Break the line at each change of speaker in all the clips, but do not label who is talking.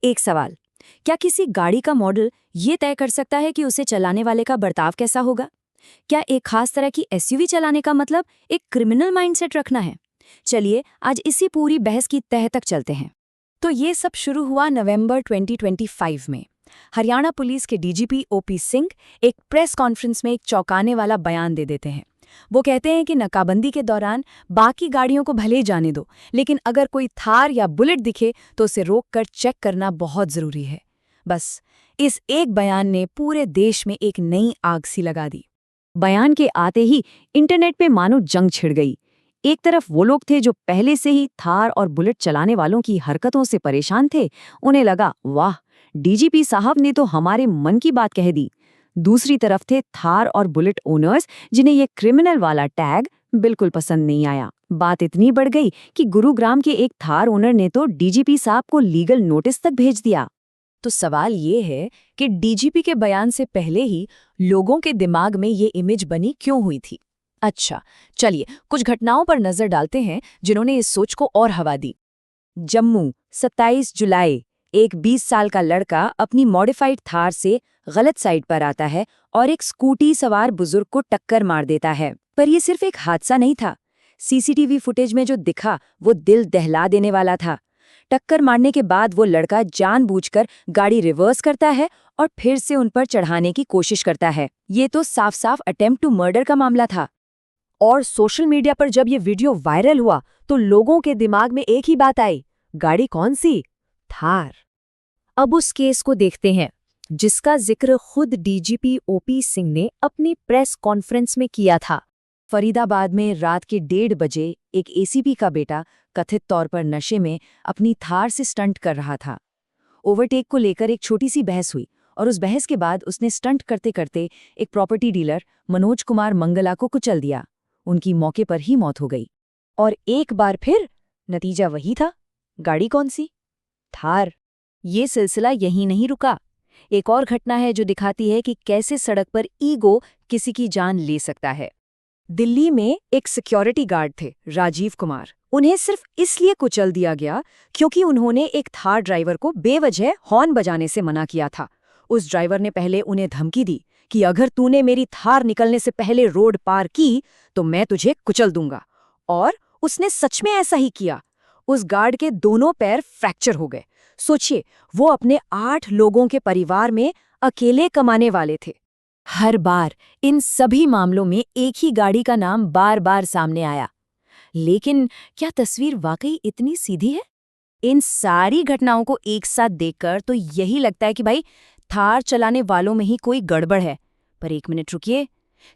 एक सवाल, क्या किसी गाड़ी का मॉडल ये तय कर सकता है कि उसे चलाने वाले का बर्ताव कैसा होगा? क्या एक खास तरह की एसयूवी चलाने का मतलब एक क्रिमिनल माइंडसेट रखना है? चलिए आज इसी पूरी बहस की तह तक चलते हैं। तो ये सब शुरू हुआ नवंबर 2025 में। हरियाणा पुलिस के डीजीपी ओपी सिंह एक प्रेस कॉन्फ्रेंस में एक चौंकाने वाला बयान दे देते हैं। वो कहते हैं कि नाकाबंदी के दौरान बाकी गाड़ियों को भले ही जाने दो, लेकिन अगर कोई थार या बुलेट दिखे तो उसे रोककर चेक करना बहुत जरूरी है। बस इस एक बयान ने पूरे देश में एक नई आग सी लगा दी। बयान के आते ही इंटरनेट पे मानो जंग छिड़ गई। एक तरफ वो लोग थे जो पहले से ही थार और बुलेट चलाने वालों की हरकतों से परेशान थे, उन्हें लगा वाह, डीजीपी साहब ने तो हमारे मन की बात कह दी। दूसरी तरफ थे थार और बुलेट ओनर्स जिन्हें ये क्रिमिनल वाला टैग बिल्कुल पसंद नहीं आया। बात इतनी बढ़ गई कि गुरुग्राम के एक थार ओनर ने तो डीजीपी साहब को लीगल नोटिस तक भेज दिया। तो सवाल ये है कि डीजीपी के बयान से पहले ही लोगों के दिमाग में ये इमेज बनी क्यों हुई थी? अच्छा, चलिए कुछ घटनाओं पर नजर डालते हैं जिन्होंने इस सोच को और हवा दी। जम्मू 27 जुलाई, एक 20 साल का लड़का अपनी मॉडिफाइड थार से गलत साइड पर आता है और एक स्कूटी सवार बुजुर्ग को टक्कर मार देता है। पर यह सिर्फ एक हादसा नहीं था। सीसीटीवी फुटेज में जो दिखा वो दिल दहला देने वाला था। टक्कर मारने के बाद वो लड़का जानबूझकर गाड़ी रिवर्स करता है और फिर से उन पर चढ़ाने की कोशिश करता है। ये तो साफ साफ अटेम्प्ट टू मर्डर का मामला था। और सोशल मीडिया पर जब ये वीडियो वायरल हुआ तो लोगों के दिमाग में एक ही बात आई, गाड़ी कौन सी? थार। अब उस केस को देखते हैं जिसका जिक्र खुद डीजीपी ओपी सिंह ने अपनी प्रेस कॉन्फ्रेंस में किया था। फरीदाबाद में रात के 1:30 बजे एक एसीपी का बेटा कथित तौर पर नशे में अपनी थार से स्टंट कर रहा था। ओवरटेक को लेकर एक छोटी सी बहस हुई और उस बहस के बाद उसने स्टंट करते करते एक प्रॉपर्टी डीलर मनोज कुमार मंगला को कुचल दिया। उनकी मौके पर ही मौत हो गई। और एक बार फिर नतीजा वही था। गाड़ी कौन सी? थार। ये सिलसिला यहीं नहीं रुका। एक और घटना है जो दिखाती है कि कैसे सड़क पर ईगो किसी की जान ले सकता है। दिल्ली में एक सिक्योरिटी गार्ड थे, राजीव कुमार। उन्हें सिर्फ इसलिए कुचल दिया गया क्योंकि उन्होंने एक थार ड्राइवर को बेवजह हॉर्न बजाने से मना किया था। उस ड्राइवर ने पहले उन्हें धमकी दी कि अगर तूने मेरी थार निकलने से पहले रोड पार की तो मैं तुझे कुचल दूंगा। और उसने सच में ऐसा ही किया। उस गार्ड के दोनों पैर फ्रैक्चर हो गए। सोचिए, वो अपने 8 लोगों के परिवार में अकेले कमाने वाले थे। हर बार इन सभी मामलों में एक ही गाड़ी का नाम बार बार सामने आया। लेकिन क्या तस्वीर वाकई इतनी सीधी है? इन सारी घटनाओं को एक साथ देखकर तो यही लगता है कि भाई थार चलाने वालों में ही कोई गड़बड़ है। पर एक मिनट रुकिए,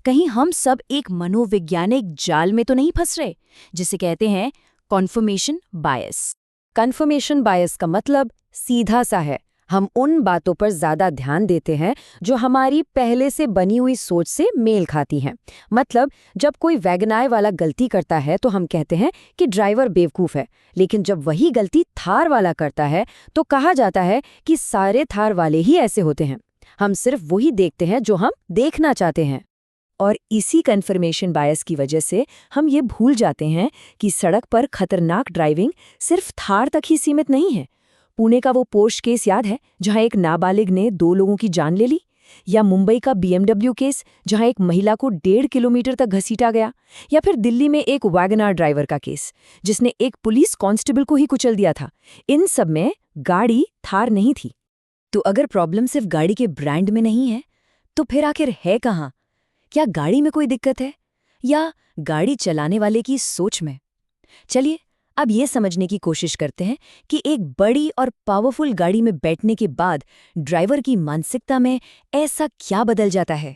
कहीं हम सब एक मनोवैज्ञानिक जाल में तो नहीं फंस रहे, जिसे कहते हैं कन्फर्मेशन बायस। कन्फर्मेशन बायस का मतलब सीधा सा है, हम उन बातों पर ज्यादा ध्यान देते हैं जो हमारी पहले से बनी हुई सोच से मेल खाती हैं। मतलब जब कोई वैगनार वाला गलती करता है तो हम कहते हैं कि ड्राइवर बेवकूफ़ है, लेकिन जब वही गलती थार वाला करता है तो कहा जाता है कि सारे थार वाले ही ऐसे होते हैं। हम सिर्फ वही देखते हैं जो हम देखना चाहते हैं। और इसी कन्फर्मेशन बायस की वजह से हम ये भूल जाते हैं कि सड़क पर खतरनाक ड्राइविंग सिर्फ थार तक ही सीमित नहीं है। पुणे का वो पोर्श केस याद है जहां एक नाबालिग ने 2 लोगों की जान ले ली? या मुंबई का BMW केस जहां एक महिला को 1.5 किलोमीटर तक घसीटा गया? या फिर दिल्ली में एक वैगनार ड्राइवर का केस जिसने एक पुलिस कांस्टेबल को ही कुचल दिया था? इन सब में गाड़ी थार नहीं थी। तो अगर प्रॉब्लम सिर्फ गाड़ी के ब्रांड में नहीं है तो फिर आखिर है कहाँ? क्या गाड़ी में कोई दिक्कत है या गाड़ी चलाने वाले की सोच में? चलिए अब ये समझने की कोशिश करते हैं कि एक बड़ी और पावरफुल गाड़ी में बैठने के बाद ड्राइवर की मानसिकता में ऐसा क्या बदल जाता है।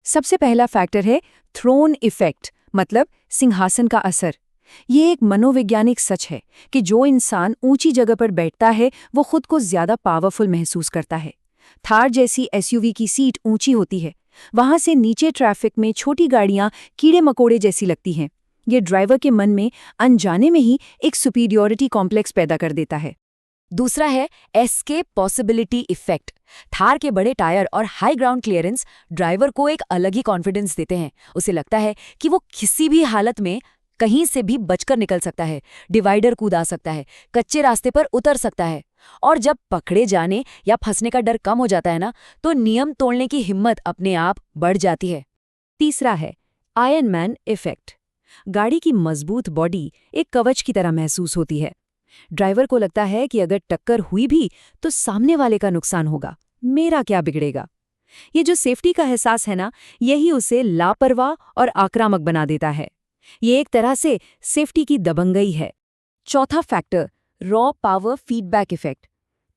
सबसे पहला फैक्टर है थ्रोन इफेक्ट, मतलब सिंहासन का असर। ये एक मनोवैज्ञानिक सच है कि जो इंसान ऊंची जगह पर बैठता है वो खुद को ज्यादा पावरफुल महसूस करता है। थार जैसी एसयूवी की सीट ऊंची होती है, वहां से नीचे ट्रैफिक में छोटी गाड़ियां कीड़े मकोड़े जैसी लगती हैं। ये ड्राइवर के मन में अनजाने में ही एक सुपीरियॉरिटी कॉम्प्लेक्स पैदा कर देता है। दूसरा है एस्केप पॉसिबिलिटी इफेक्ट। थार के बड़े टायर और हाई ग्राउंड क्लियरेंस ड्राइवर को एक अलग ही कॉन्फिडेंस देते हैं। उसे लगता है कि वो किसी भी हालत में कहीं से भी बचकर निकल सकता है, डिवाइडर कूदा सकता है, कच्चे रास्ते पर उतर सकता है। और जब पकड़े जाने या फंसने का डर कम हो जाता है ना, तो नियम तोड़ने की हिम्मत अपने आप बढ़ जाती है। तीसरा है आयरन मैन इफेक्ट। गाड़ी की मजबूत बॉडी एक कवच की तरह महसूस होती है। ड्राइवर को लगता है कि अगर टक्कर हुई भी तो सामने वाले का नुकसान होगा, मेरा क्या बिगड़ेगा। ये जो सेफ्टी का एहसास है ना, यही उसे लापरवाह और आक्रामक बना देता है। ये एक तरह से सेफ्टी की दबंगई है। चौथा factor, raw power feedback effect.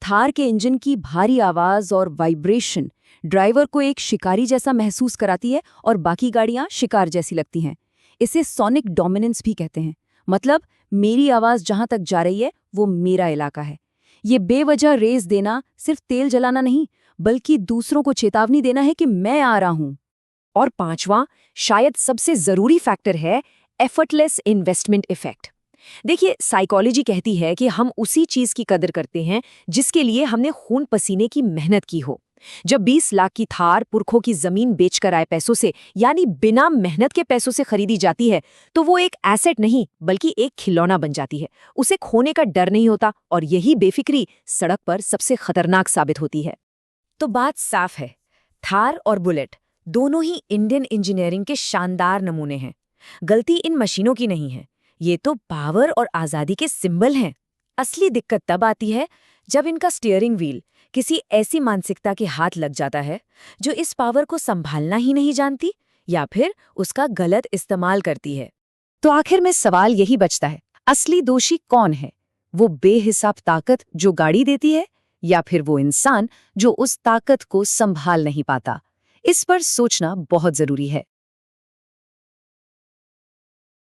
Thar के इंजन की भारी आवाज और वाइब्रेशन ड्राइवर को एक शिकारी जैसा महसूस कराती है और बाकी गाड़ियां शिकार जैसी लगती हैं। इसे सोनिक डोमिनेंस भी कहते हैं। मतलब मेरी आवाज जहां तक जा रही है वो मेरा इलाका है। ये बेवजह रेस देना सिर्फ तेल जलाना नहीं, बल्कि दूसरों को चेतावनी देना है कि मैं आ रहा हूं। और पांचवां, शायद सबसे जरूरी फैक्टर है एफर्टलेस इन्वेस्टमेंट इफेक्ट। देखिए, साइकोलॉजी कहती है कि हम उसी चीज की कदर करते हैं जिसके लिए हमने खून पसीने की मेहनत की हो। जब 20 लाख की थार पुरखों की जमीन बेचकर आए पैसों से, यानी बिना मेहनत के पैसों से खरीदी जाती है, तो वो एक एसेट नहीं बल्कि एक खिलौना बन जाती है। उसे खोने का डर नहीं होता, और यही बेफिक्री सड़क पर सबसे खतरनाक साबित होती है। तो बात साफ है, थार और बुलेट दोनों ही इंडियन इंजीनियरिंग के शानदार नमूने हैं। गलती इन मशीनों की नहीं है, ये तो पावर और आजादी के सिंबल हैं। असली दिक्कत तब आती है जब इनका स्टीयरिंग व्हील किसी ऐसी मानसिकता के हाथ लग जाता है जो इस पावर को संभालना ही नहीं जानती या फिर उसका गलत इस्तेमाल करती है। तो आखिर में सवाल यही बचता है, असली दोषी कौन है? वो बेहिसाब ताकत जो गाड़ी देती है, या फिर वो इंसान जो उस ताकत को संभाल नहीं पाता? इस पर सोचना बहुत जरूरी है।